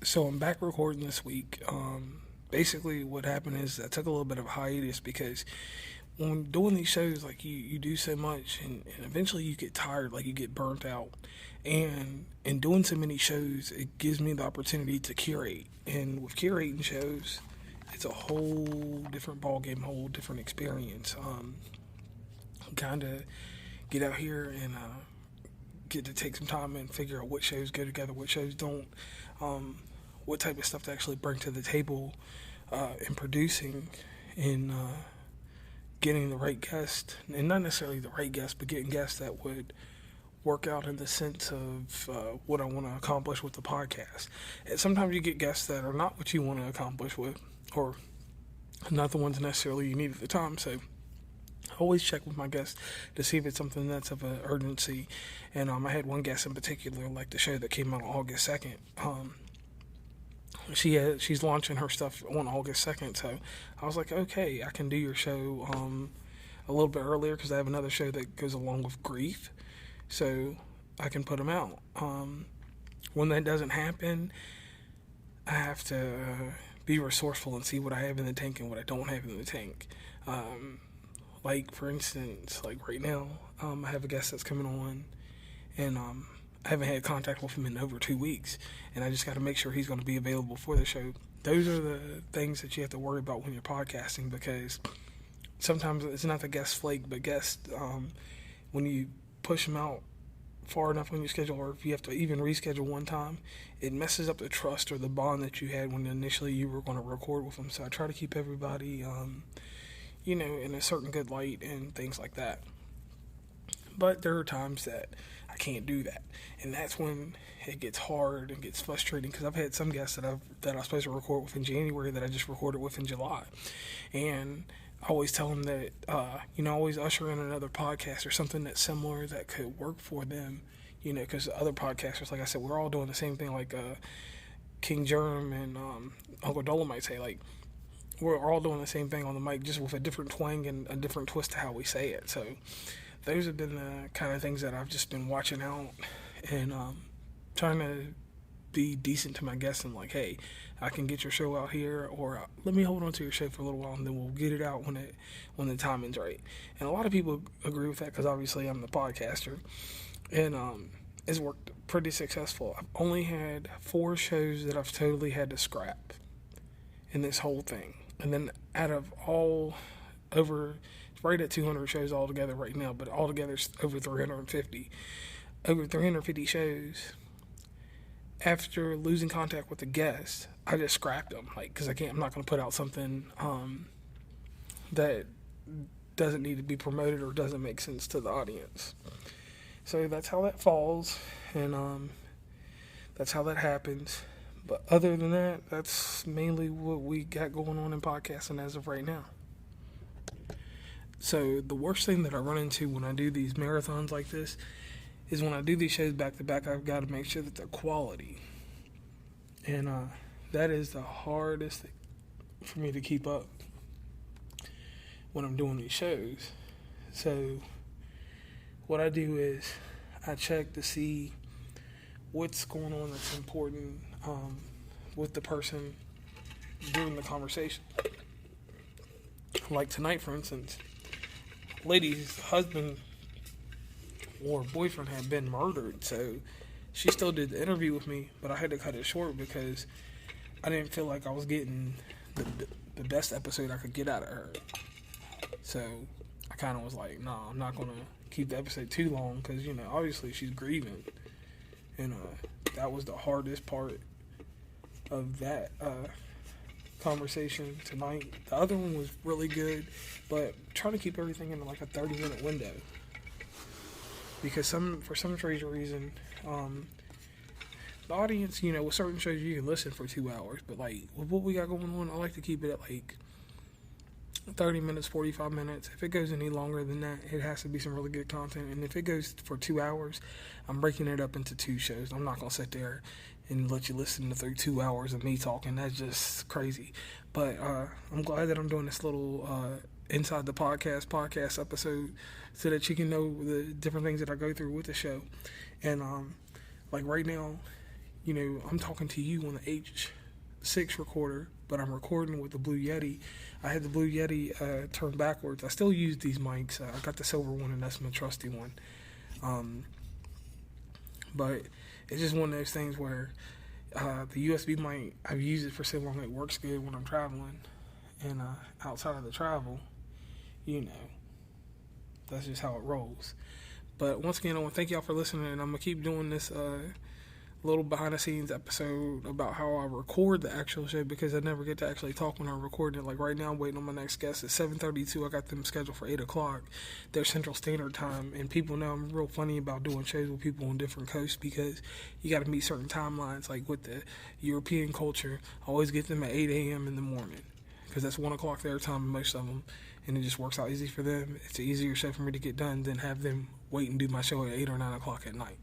So I'm back recording this week. Basically, what happened is I took a little bit of a hiatus because when doing these shows, like you do so much, and eventually you get tired, like you get burnt out. And in doing so many shows, it gives me the opportunity to curate. And with curating shows, it's a whole different ballgame, whole different experience. Kind of get out here and get to take some time and figure out what shows go together, what shows don't, what type of stuff to actually bring to the table in producing and getting the right guest, and not necessarily the right guest, but getting guests that would work out in the sense of what I want to accomplish with the podcast. And sometimes you get guests that are not what you want to accomplish with, or not the ones necessarily you need at the time. So I always check with my guests to see if it's something that's of an urgency. And I had one guest in particular, like the show that came out on August 2nd. She's launching her stuff on August 2nd, so I was like, okay, I can do your show a little bit earlier because I have another show that goes along with grief, so I can put them out. When that doesn't happen, I have to be resourceful and see what I have in the tank and what I don't have in the tank. Like, for instance, like right now, I have a guest that's coming on, and I haven't had contact with him in over 2 weeks, and I just got to make sure he's going to be available for the show. Those are the things that you have to worry about when you're podcasting, because sometimes it's not the guest flake, but guests, when you push them out far enough on your schedule, or if you have to even reschedule one time, it messes up the trust or the bond that you had when initially you were going to record with them. So I try to keep everybody, in a certain good light and things like that. But there are times that I can't do that, and that's when it gets hard and gets frustrating, because I've had some guests that I was supposed to record with in January that I just recorded with in July, and I always tell them that always usher in another podcast or something that's similar that could work for them, because other podcasters, like I said, we're all doing the same thing, like King Germ and Uncle Dolomite say, like, we're all doing the same thing on the mic, just with a different twang and a different twist to how we say it. So those have been the kind of things that I've just been watching out and trying to be decent to my guests and like, hey, I can get your show out here, or let me hold on to your show for a little while, and then we'll get it out when the timing's right. And a lot of people agree with that because obviously I'm the podcaster, and it's worked pretty successful. I've only had 4 shows that I've totally had to scrap in this whole thing, and then out of all over. Right at 200 shows altogether right now, but altogether it's over 350. Over 350 shows. After losing contact with the guest, I just scrapped them, because I'm not going to put out something that doesn't need to be promoted or doesn't make sense to the audience. So that's how that falls, and that's how that happens. But other than that, that's mainly what we got going on in podcasting as of right now. So the worst thing that I run into when I do these marathons like this is when I do these shows back to back, I've got to make sure that they're quality. And that is the hardest thing for me to keep up when I'm doing these shows. So what I do is I check to see what's going on that's important with the person during the conversation. Like tonight, for instance, lady's husband or boyfriend had been murdered, so she still did the interview with me, but I had to cut it short because I didn't feel like I was getting the best episode I could get out of her. So I kind of was like, nah, I'm not going to keep the episode too long because, obviously she's grieving. And that was the hardest part of that conversation tonight. The other one was really good, but trying to keep everything in like a 30-minute window, because for some strange reason, the audience, with certain shows you can listen for 2 hours, but like with what we got going on, I like to keep it at like 30 minutes, 45 minutes. If it goes any longer than that, it has to be some really good content. And if it goes for 2 hours, I'm breaking it up into 2 shows. I'm not going to sit there and let you listen to through 2 hours of me talking. That's just crazy. But I'm glad that I'm doing this little inside the podcast episode so that you can know the different things that I go through with the show. And like right now, I'm talking to you on the H6 recorder, but I'm recording with the Blue Yeti. I had the Blue Yeti turned backwards. I still use these mics. I got the silver one, and that's my trusty one. But it's just one of those things where the USB mic, I've used it for so long, it works good when I'm traveling. And outside of the travel, that's just how it rolls. But once again, I want to thank y'all for listening, and I'm going to keep doing this little behind-the-scenes episode about how I record the actual show, because I never get to actually talk when I'm recording it. Like right now, I'm waiting on my next guest at 7:32. I got them scheduled for 8 o'clock, their Central Standard Time, and people know I'm real funny about doing shows with people on different coasts, because you got to meet certain timelines. Like with the European culture, I always get them at 8 a.m. in the morning, because that's 1 o'clock their time, most of them, and it just works out easy for them. It's an easier show for me to get done than have them wait and do my show at 8 or 9 o'clock at night.